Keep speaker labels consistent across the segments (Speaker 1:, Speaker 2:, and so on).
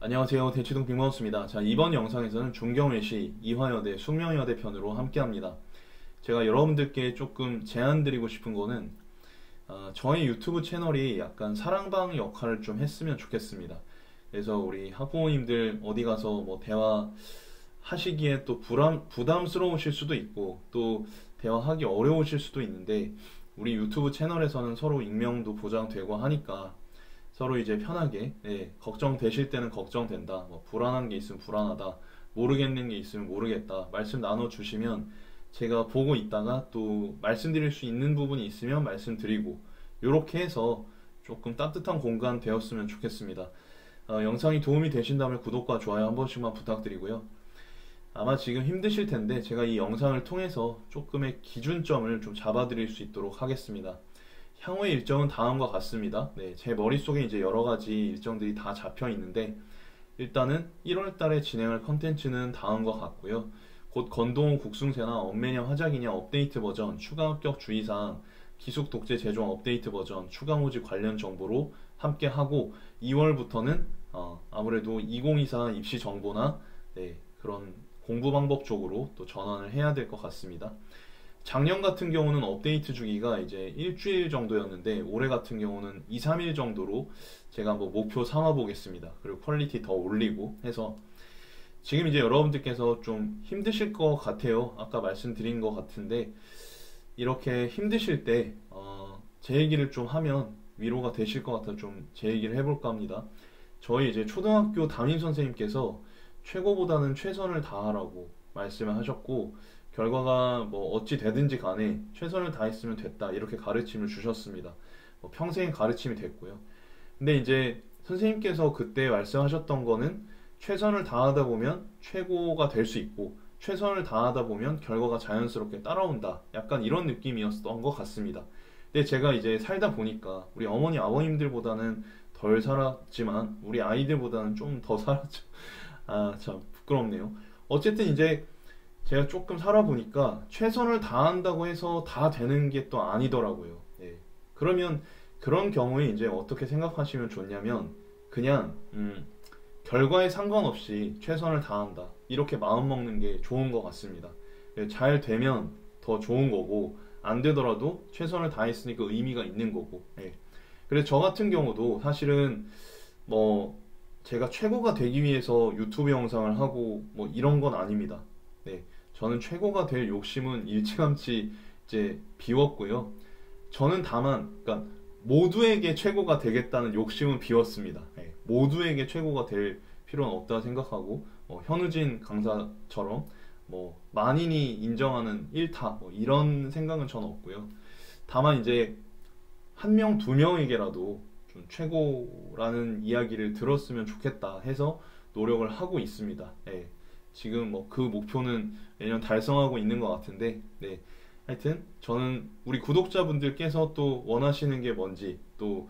Speaker 1: 안녕하세요. 대치동 빅마우스입니다. 자, 이번 영상에서는 중경외시 이화여대 숙명여대 편으로 함께합니다. 제가 여러분들께 조금 제안드리고 싶은 거는 저희 유튜브 채널이 약간 사랑방 역할을 좀 했으면 좋겠습니다. 그래서 우리 학부모님들 어디 가서 뭐 대화 하시기에 또 부담스러우실 수도 있고 또 대화하기 어려우실 수도 있는데 우리 유튜브 채널에서는 서로 익명도 보장되고 하니까 서로 이제 편하게 걱정되실 때는 걱정된다, 뭐 불안한 게 있으면 불안하다, 모르겠는 게 있으면 모르겠다 말씀 나눠주시면 제가 보고 있다가 또 말씀드릴 수 있는 부분이 있으면 말씀드리고 이렇게 해서 조금 따뜻한 공간 되었으면 좋겠습니다. 영상이 도움이 되신다면 구독과 좋아요 한 번씩만 부탁드리고요. 아마 지금 힘드실 텐데 제가 이 영상을 통해서 조금의 기준점을 좀 잡아드릴 수 있도록 하겠습니다. 향후의 일정은 다음과 같습니다. 제 머릿속에 이제 여러 가지 일정들이 다 잡혀 있는데 일단은 1월 달에 진행할 컨텐츠는 다음과 같고요. 곧 건동호 국숭쇠나 엄매냐 화작이냐 업데이트 버전, 추가 합격 주의사항, 기숙 독재 제종 업데이트 버전, 추가 모집 관련 정보로 함께 하고 2월부터는 아무래도 2024 입시 정보나 그런 공부 방법 쪽으로 또 전환을 해야 될 것 같습니다. 작년 같은 경우는 업데이트 주기가 이제 일주일 정도였는데 올해 같은 경우는 2, 3일 정도로 제가 한번 목표 삼아 보겠습니다. 그리고 퀄리티 더 올리고 해서 지금 이제 여러분들께서 좀 힘드실 것 같아요. 아까 말씀드린 것 같은데 이렇게 힘드실 때 제 얘기를 좀 하면 위로가 되실 것 같아 좀 제 얘기를 해볼까 합니다. 저희 이제 초등학교 담임 선생님께서 최고보다는 최선을 다하라고 말씀을 하셨고 결과가 뭐 어찌 되든지 간에 최선을 다했으면 됐다 이렇게 가르침을 주셨습니다. 평생 가르침이 됐고요. 근데 이제 선생님께서 그때 말씀하셨던 거는 최선을 다하다 보면 최고가 될 수 있고 최선을 다하다 보면 결과가 자연스럽게 따라온다 약간 이런 느낌이었던 것 같습니다. 근데 제가 이제 살다 보니까 우리 어머니 아버님들보다는 덜 살았지만 우리 아이들보다는 좀 더 살았죠. 참 부끄럽네요. 어쨌든 이제 제가 조금 살아보니까 최선을 다한다고 해서 다 되는 게 또 아니더라고요. 그러면 그런 경우에 이제 어떻게 생각하시면 좋냐면 그냥 결과에 상관없이 최선을 다한다 이렇게 마음 먹는 게 좋은 것 같습니다. 잘 되면 더 좋은 거고 안 되더라도 최선을 다했으니까 의미가 있는 거고. 그래서 저 같은 경우도 사실은 뭐 제가 최고가 되기 위해서 유튜브 영상을 하고 뭐 이런 건 아닙니다. 저는 최고가 될 욕심은 일찌감치 이제 비웠고요. 저는 다만, 그러니까 모두에게 최고가 되겠다는 욕심은 비웠습니다. 모두에게 최고가 될 필요는 없다 생각하고, 현우진 강사처럼 뭐 만인이 인정하는 1타 뭐 이런 생각은 저는 없고요. 다만 이제 한 명, 두 명에게라도 좀 최고라는 이야기를 들었으면 좋겠다 해서 노력을 하고 있습니다. 지금 뭐 그 목표는 매년 달성하고 있는 것 같은데 하여튼 저는 우리 구독자분들께서 또 원하시는 게 뭔지 또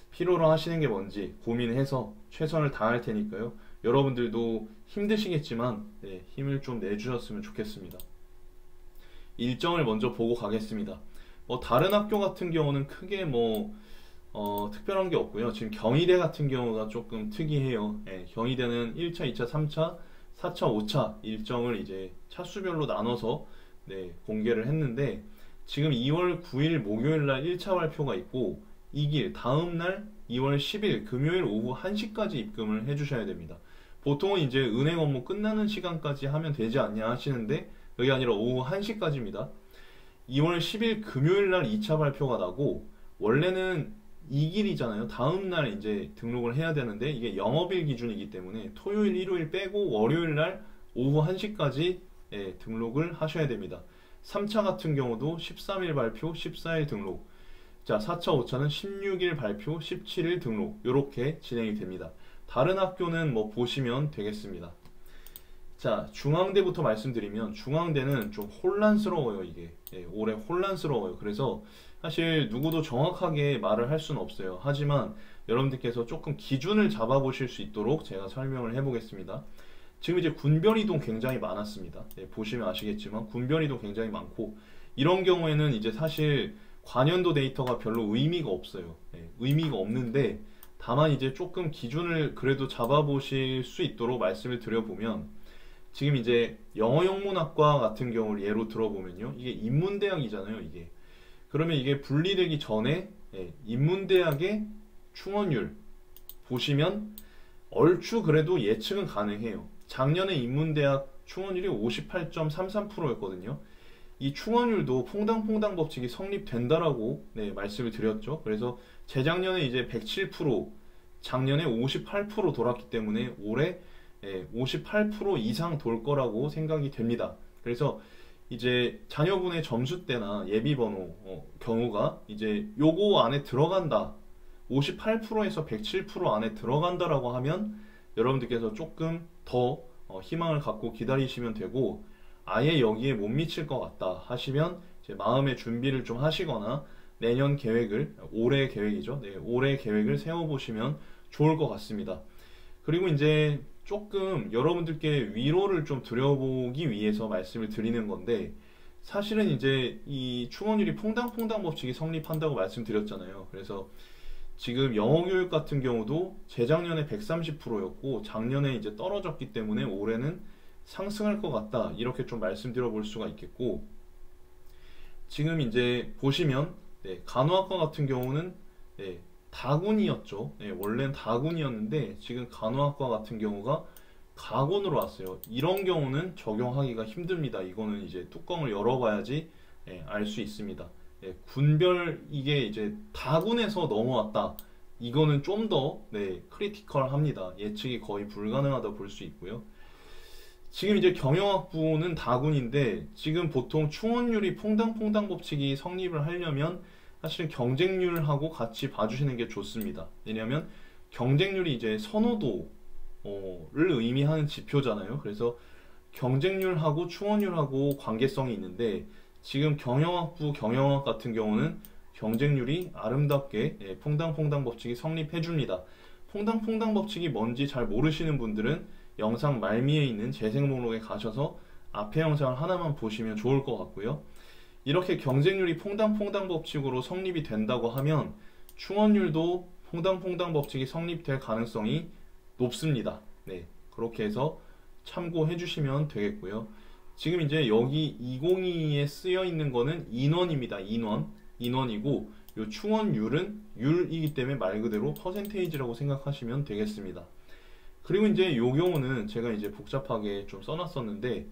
Speaker 1: 필요로 하시는 게 뭔지 고민해서 최선을 다할 테니까요. 여러분들도 힘드시겠지만 힘을 좀 내주셨으면 좋겠습니다. 일정을 먼저 보고 가겠습니다. 다른 학교 같은 경우는 크게 특별한 게 없고요. 지금 경희대 같은 경우가 조금 특이해요. 경희대는 1차, 2차, 3차 4차, 5차 일정을 이제 차수별로 나눠서 공개를 했는데 지금 2월 9일 목요일날 1차 발표가 있고 이길 다음날 2월 10일 금요일 오후 1시까지 입금을 해주셔야 됩니다. 보통은 이제 은행 업무 끝나는 시간까지 하면 되지 않냐 하시는데 그게 아니라 오후 1시까지입니다. 2월 10일 금요일날 2차 발표가 나고 원래는 이 길이잖아요. 다음날 이제 등록을 해야 되는데 이게 영업일 기준이기 때문에 토요일, 일요일 빼고 월요일날 오후 1시까지 등록을 하셔야 됩니다. 3차 같은 경우도 13일 발표, 14일 등록. 자, 4차, 5차는 16일 발표, 17일 등록. 이렇게 진행이 됩니다. 다른 학교는 뭐 보시면 되겠습니다. 자, 중앙대부터 말씀드리면 중앙대는 좀 혼란스러워요. 이게 올해 혼란스러워요. 그래서 사실 누구도 정확하게 말을 할 수는 없어요. 하지만 여러분들께서 조금 기준을 잡아보실 수 있도록 제가 설명을 해보겠습니다. 지금 이제 군별이동 굉장히 많았습니다. 보시면 아시겠지만 군별이동 굉장히 많고 이런 경우에는 이제 사실 관연도 데이터가 별로 의미가 없어요. 의미가 없는데 다만 이제 조금 기준을 그래도 잡아보실 수 있도록 말씀을 드려보면, 지금 이제 영어 영문학과 같은 경우를 예로 들어보면요, 이게 인문대학이잖아요, 이게. 그러면 이게 분리되기 전에 인문대학의 충원율 보시면 얼추 그래도 예측은 가능해요. 작년에 인문대학 충원율이 58.33%였거든요. 이 충원율도 퐁당퐁당 법칙이 성립된다라고 말씀을 드렸죠. 그래서 재작년에 이제 107%, 작년에 58% 돌았기 때문에 올해 58% 이상 돌 거라고 생각이 됩니다. 그래서 이제 자녀분의 점수대나 예비번호 경우가 이제 요거 안에 들어간다, 58%에서 107% 안에 들어간다라고 하면 여러분들께서 조금 더 희망을 갖고 기다리시면 되고, 아예 여기에 못 미칠 것 같다 하시면 이제 마음의 준비를 좀 하시거나 내년 계획을, 올해 계획이죠. 올해 계획을 세워보시면 좋을 것 같습니다. 그리고 이제 조금 여러분들께 위로를 좀 드려보기 위해서 말씀을 드리는 건데, 사실은 이제 이 충원율이 퐁당퐁당 법칙이 성립한다고 말씀드렸잖아요. 그래서 지금 영어 교육 같은 경우도 재작년에 130%였고 작년에 이제 떨어졌기 때문에 올해는 상승할 것 같다, 이렇게 좀 말씀드려 볼 수가 있겠고, 지금 이제 보시면 간호학과 같은 경우는 다군이었죠. 원래는 다군이었는데 지금 간호학과 같은 경우가 가군으로 왔어요. 이런 경우는 적용하기가 힘듭니다. 이거는 이제 뚜껑을 열어봐야지 알 수 있습니다. 군별, 이게 이제 다군에서 넘어왔다, 이거는 좀 더 크리티컬합니다. 예측이 거의 불가능하다 볼 수 있고요. 지금 이제 경영학부는 다군인데 지금 보통 충원율이 퐁당퐁당 법칙이 성립을 하려면 사실은 경쟁률하고 같이 봐주시는 게 좋습니다. 왜냐하면 경쟁률이 이제 선호도를 의미하는 지표잖아요. 그래서 경쟁률하고 충원율하고 관계성이 있는데, 지금 경영학부 경영학 같은 경우는 경쟁률이 아름답게 퐁당퐁당 법칙이 성립해줍니다. 퐁당퐁당 법칙이 뭔지 잘 모르시는 분들은 영상 말미에 있는 재생 목록에 가셔서 앞에 영상을 하나만 보시면 좋을 것 같고요. 이렇게 경쟁률이 퐁당퐁당 법칙으로 성립이 된다고 하면 충원율도 퐁당퐁당 법칙이 성립될 가능성이 높습니다. 그렇게 해서 참고해 주시면 되겠고요. 지금 이제 여기 2022에 쓰여 있는 거는 인원입니다. 인원이고, 요 충원율은 율이기 때문에 말 그대로 퍼센테이지라고 생각하시면 되겠습니다. 그리고 이제 요 경우는 제가 이제 복잡하게 좀 써놨었는데,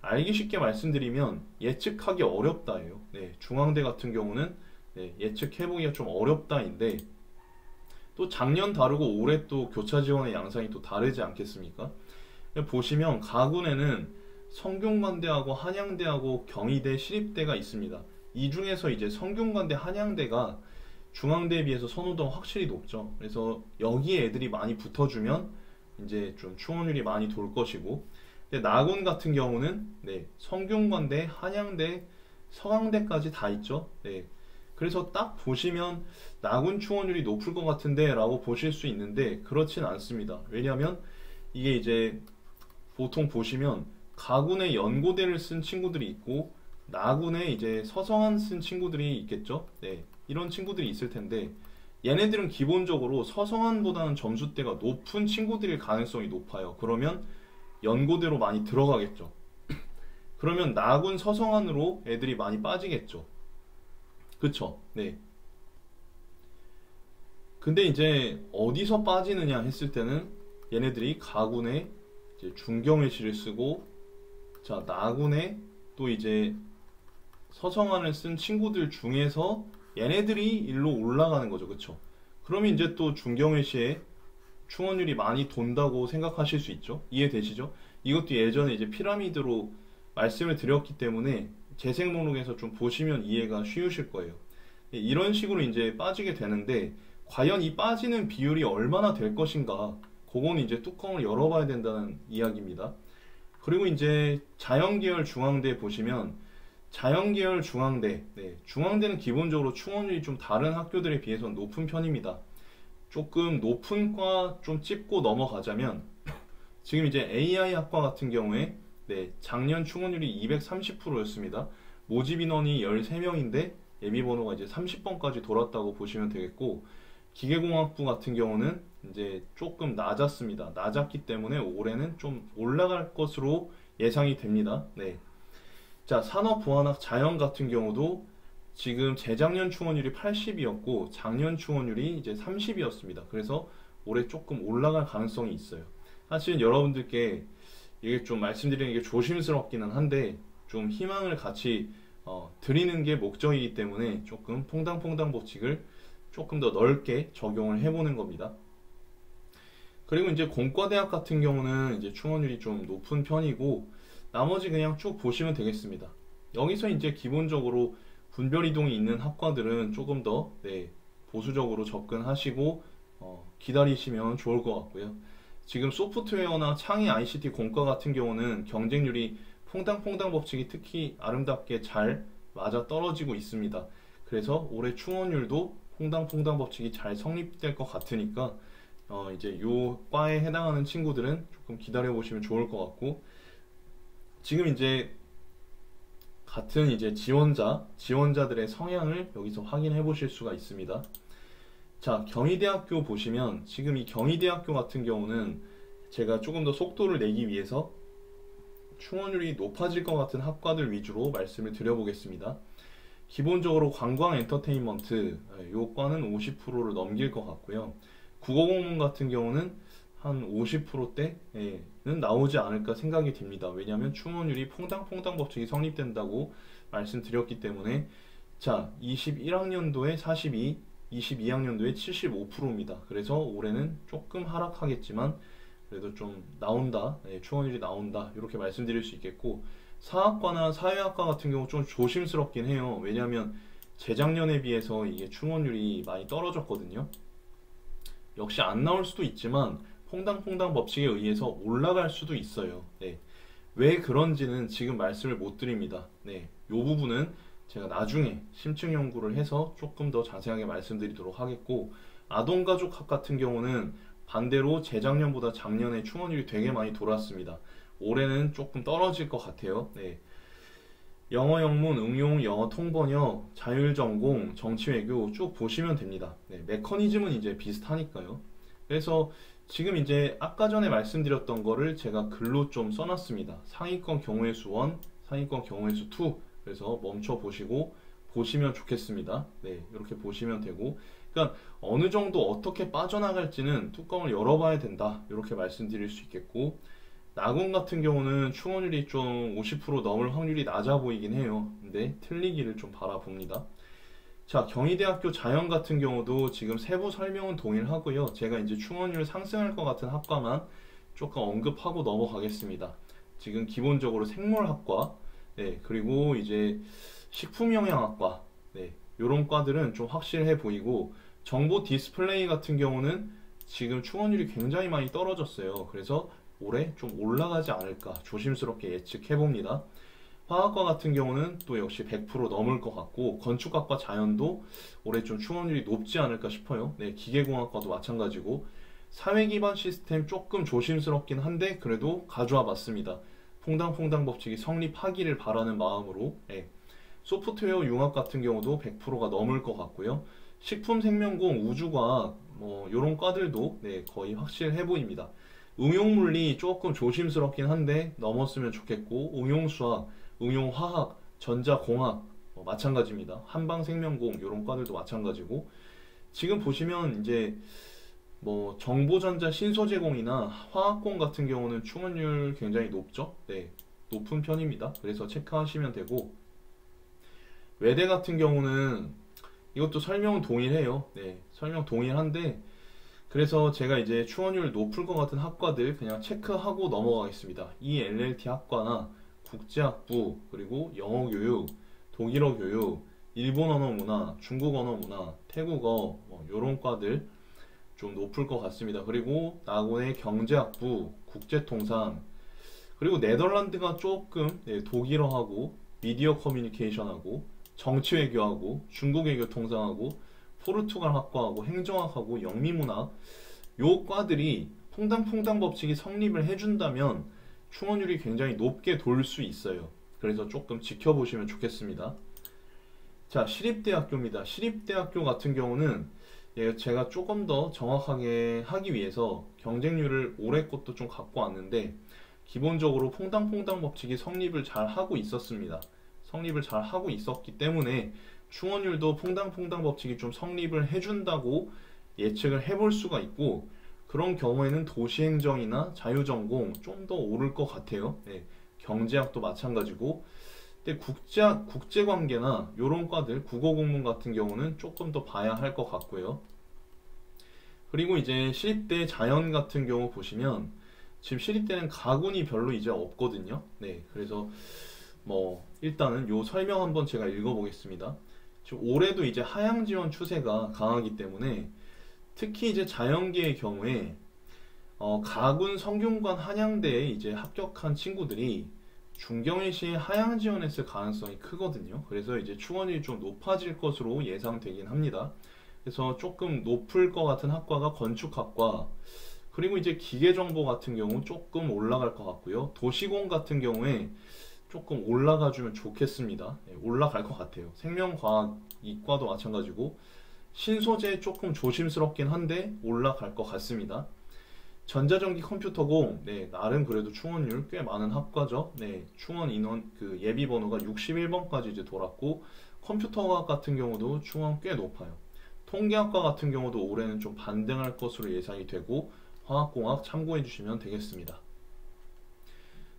Speaker 1: 알기 쉽게 말씀드리면 예측하기 어렵다예요. 중앙대 같은 경우는 예측해보기가 좀 어렵다인데, 또 작년 다르고 올해 또 교차 지원의 양상이 또 다르지 않겠습니까? 보시면 가군에는 성균관대하고 한양대하고 경희대, 시립대가 있습니다. 이 중에서 이제 성균관대, 한양대가 중앙대에 비해서 선호도가 확실히 높죠. 그래서 여기에 애들이 많이 붙어주면 이제 좀 충원율이 많이 돌 것이고, 근데 나군 같은 경우는 성균관대, 한양대, 서강대까지 다 있죠. 그래서 딱 보시면 나군 충원율이 높을 것 같은데 라고 보실 수 있는데 그렇진 않습니다. 왜냐하면 이게 이제 보통 보시면 가군에 연고대를 쓴 친구들이 있고 나군에 이제 서성한 쓴 친구들이 있겠죠. 이런 친구들이 있을 텐데, 얘네들은 기본적으로 서성한보다는 점수대가 높은 친구들일 가능성이 높아요. 그러면 연고대로 많이 들어가겠죠. 그러면 나군, 서성한으로 애들이 많이 빠지겠죠. 그쵸? 근데 이제 어디서 빠지느냐 했을 때는 얘네들이 가군에 이제 중경외시를 쓰고, 자, 나군에 또 이제 서성한을 쓴 친구들 중에서 얘네들이 일로 올라가는 거죠. 그쵸? 그러면 이제 또 중경외시에 충원율이 많이 돈다고 생각하실 수 있죠. 이해되시죠? 이것도 예전에 이제 피라미드로 말씀을 드렸기 때문에 재생 목록에서 좀 보시면 이해가 쉬우실 거예요. 이런 식으로 이제 빠지게 되는데, 과연 이 빠지는 비율이 얼마나 될 것인가, 그건 이제 뚜껑을 열어봐야 된다는 이야기입니다. 그리고 이제 자연계열 중앙대 보시면, 자연계열 중앙대, 중앙대는 기본적으로 충원율이 좀 다른 학교들에 비해서 높은 편입니다. 조금 높은 과 좀 찝고 넘어가자면, 지금 이제 AI 학과 같은 경우에 작년 충원율이 230%였습니다. 모집 인원이 13명인데 예비번호가 이제 30번까지 돌았다고 보시면 되겠고, 기계공학부 같은 경우는 이제 조금 낮았습니다. 낮았기 때문에 올해는 좀 올라갈 것으로 예상이 됩니다. 네. 자, 산업부안학 자연 같은 경우도 지금 재작년 충원율이 80이었고 작년 충원율이 이제 30이었습니다. 그래서 올해 조금 올라갈 가능성이 있어요. 사실 여러분들께 이게 좀 말씀드리는 게 조심스럽기는 한데 좀 희망을 같이 드리는 게 목적이기 때문에 조금 퐁당퐁당 법칙을 조금 더 넓게 적용을 해보는 겁니다. 그리고 이제 공과대학 같은 경우는 이제 충원율이 좀 높은 편이고 나머지 그냥 쭉 보시면 되겠습니다. 여기서 이제 기본적으로 분별 이동이 있는 학과들은 조금 더 보수적으로 접근하시고 기다리시면 좋을 것 같고요. 지금 소프트웨어나 창의 ICT 공과 같은 경우는 경쟁률이 퐁당퐁당 법칙이 특히 아름답게 잘 맞아 떨어지고 있습니다. 그래서 올해 충원율도 퐁당퐁당 법칙이 잘 성립될 것 같으니까 이제 요 과에 해당하는 친구들은 조금 기다려 보시면 좋을 것 같고, 지금 이제 같은 이제 지원자들의 성향을 여기서 확인해 보실 수가 있습니다. 자, 경희대학교 보시면 지금 이 경희대학교 같은 경우는 제가 조금 더 속도를 내기 위해서 충원율이 높아질 것 같은 학과들 위주로 말씀을 드려보겠습니다. 기본적으로 관광 엔터테인먼트 요 과는 50%를 넘길 것 같고요. 국어공문 같은 경우는 한 50%대는 나오지 않을까 생각이 됩니다. 왜냐하면 충원율이 퐁당퐁당 법칙이 성립된다고 말씀드렸기 때문에. 자, 21학년도에 42, 22학년도에 75%입니다. 그래서 올해는 조금 하락하겠지만 그래도 좀 나온다, 충원율이 나온다, 이렇게 말씀드릴 수 있겠고, 사학과나 사회학과 같은 경우 좀 조심스럽긴 해요. 왜냐하면 재작년에 비해서 이게 충원율이 많이 떨어졌거든요. 역시 안 나올 수도 있지만 퐁당퐁당 법칙에 의해서 올라갈 수도 있어요. 왜 그런지는 지금 말씀을 못 드립니다. 이 부분은 제가 나중에 심층 연구를 해서 조금 더 자세하게 말씀드리도록 하겠고, 아동가족학 같은 경우는 반대로 재작년보다 작년에 충원율이 되게 많이 돌았습니다. 올해는 조금 떨어질 것 같아요. 영어 영문, 응용, 영어 통번역, 자율전공, 정치외교 쭉 보시면 됩니다. 메커니즘은 이제 비슷하니까요. 그래서 지금 이제 아까 전에 말씀드렸던 거를 제가 글로 좀 써놨습니다. 상위권 경우의 수 1, 상위권 경우의 수 2. 그래서 멈춰 보시고 보시면 좋겠습니다. 이렇게 보시면 되고, 그러니까 어느 정도 어떻게 빠져나갈지는 뚜껑을 열어봐야 된다, 이렇게 말씀드릴 수 있겠고, 나군 같은 경우는 충원율이 좀 50% 넘을 확률이 낮아 보이긴 해요. 근데 틀리기를 좀 바라봅니다. 자, 경희대학교 자연 같은 경우도 지금 세부 설명은 동일하고요. 제가 이제 충원율 상승할 것 같은 학과만 조금 언급하고 넘어가겠습니다. 지금 기본적으로 생물학과, 그리고 이제 식품영양학과, 이런 과들은 좀 확실해 보이고, 정보 디스플레이 같은 경우는 지금 충원율이 굉장히 많이 떨어졌어요. 그래서 올해 좀 올라가지 않을까 조심스럽게 예측해 봅니다. 화학과 같은 경우는 또 역시 100% 넘을 것 같고, 건축학과 자연도 올해 좀 충원율이 높지 않을까 싶어요. 기계공학과도 마찬가지고, 사회기반 시스템 조금 조심스럽긴 한데 그래도 가져와 봤습니다. 퐁당퐁당 법칙이 성립하기를 바라는 마음으로. 소프트웨어 융합 같은 경우도 100%가 넘을 것 같고요. 식품생명공, 우주과학 이런 과들도 거의 확실해 보입니다. 응용물리 조금 조심스럽긴 한데 넘었으면 좋겠고, 응용수학, 응용화학, 전자공학 마찬가지입니다. 한방생명공 이런 과들도 마찬가지고, 지금 보시면 이제 정보전자 신소재공이나 화학공 같은 경우는 충원율 굉장히 높죠. 높은 편입니다. 그래서 체크하시면 되고, 외대 같은 경우는 이것도 설명은 동일해요. 설명 동일한데, 그래서 제가 이제 충원율 높을 것 같은 학과들 그냥 체크하고 넘어가겠습니다. ELLT 학과나 국제학부, 그리고 영어교육, 독일어교육, 일본언어문화, 중국언어문화, 태국어 이런 과들 좀 높을 것 같습니다. 그리고 나고의 경제학부, 국제통상, 그리고 네덜란드가 조금 독일어하고 미디어 커뮤니케이션하고 정치외교하고 중국외교 통상하고 포르투갈 학과하고 행정학하고 영미문학, 요 과들이 퐁당퐁당 법칙이 성립을 해준다면 충원율이 굉장히 높게 돌 수 있어요. 그래서 조금 지켜보시면 좋겠습니다. 자, 시립대학교입니다. 시립대학교 같은 경우는 예, 제가 조금 더 정확하게 하기 위해서 경쟁률을 올해 것도 좀 갖고 왔는데 기본적으로 퐁당퐁당 법칙이 성립을 잘 하고 있었습니다. 성립을 잘 하고 있었기 때문에 충원율도 퐁당퐁당 법칙이 좀 성립을 해준다고 예측을 해볼 수가 있고 그런 경우에는 도시행정이나 자유전공 좀 더 오를 것 같아요. 네, 경제학도 마찬가지고 근데 국제관계나 이런 과들 국어국문 같은 경우는 조금 더 봐야 할 것 같고요. 그리고 이제 시립대 자연 같은 경우 보시면 지금 시립대는 가군이 별로 이제 없거든요. 네, 그래서 뭐 일단은 요 설명 한번 제가 읽어보겠습니다. 지금 올해도 이제 하향 지원 추세가 강하기 때문에 특히 이제 자연계의 경우에 가군 성균관 한양대에 이제 합격한 친구들이 중경외시에 하향 지원했을 가능성이 크거든요. 그래서 이제 충원이 좀 높아질 것으로 예상되긴 합니다. 그래서 조금 높을 것 같은 학과가 건축학과, 그리고 이제 기계정보 같은 경우 조금 올라갈 것 같고요. 도시공 같은 경우에 조금 올라가 주면 좋겠습니다. 네, 올라갈 것 같아요. 생명과학 이과도 마찬가지고 신소재 조금 조심스럽긴 한데 올라갈 것 같습니다. 전자전기 컴퓨터공, 네, 나름 그래도 충원율 꽤 많은 학과죠. 네, 충원 인원 그 예비 번호가 61번까지 이제 돌았고 컴퓨터과학 같은 경우도 충원 꽤 높아요. 통계학과 같은 경우도 올해는 좀 반등할 것으로 예상이 되고 화학공학 참고해 주시면 되겠습니다.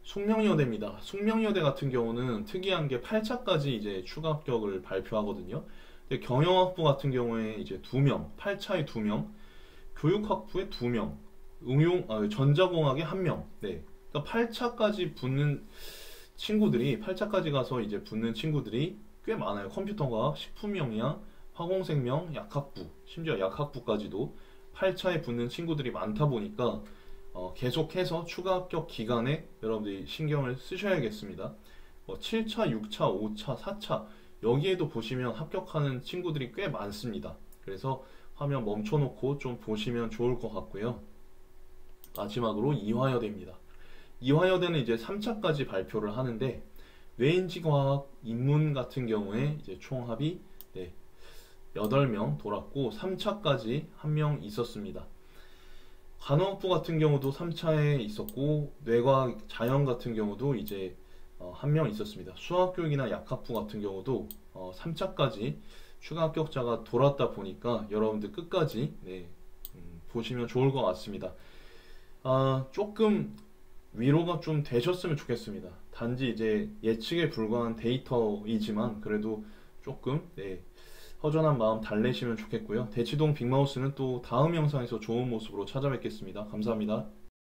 Speaker 1: 숙명여대입니다. 숙명여대 같은 경우는 특이한 게 8차까지 이제 추가 합격을 발표하거든요. 근데 경영학부 같은 경우에 이제 2명, 8차에 2명, 교육학부에 2명, 전자공학에 1명. 네. 그러니까 8차까지 붙는 친구들이 8차까지 가서 이제 붙는 친구들이 꽤 많아요. 컴퓨터과학, 식품영양, 화공생명, 약학부, 심지어 약학부까지도 8차에 붙는 친구들이 많다 보니까 계속해서 추가 합격 기간에 여러분들이 신경을 쓰셔야겠습니다. 7차, 6차, 5차, 4차 여기에도 보시면 합격하는 친구들이 꽤 많습니다. 그래서 화면 멈춰놓고 좀 보시면 좋을 것 같고요. 마지막으로 이화여대입니다. 이화여대는 이제 3차까지 발표를 하는데 뇌인지과학, 인문 같은 경우에 이제 총합이 8명 돌았고 3차까지 1명 있었습니다. 간호학부 같은 경우도 3차에 있었고 뇌과학, 자연 같은 경우도 이제 1명 있었습니다. 수학교육이나 약학부 같은 경우도 3차까지 추가 합격자가 돌았다 보니까 여러분들 끝까지 보시면 좋을 것 같습니다. 조금 위로가 좀 되셨으면 좋겠습니다. 단지 이제 예측에 불과한 데이터이지만 그래도 조금 허전한 마음 달래시면 좋겠고요. 대치동 빅마우스는 또 다음 영상에서 좋은 모습으로 찾아뵙겠습니다. 감사합니다.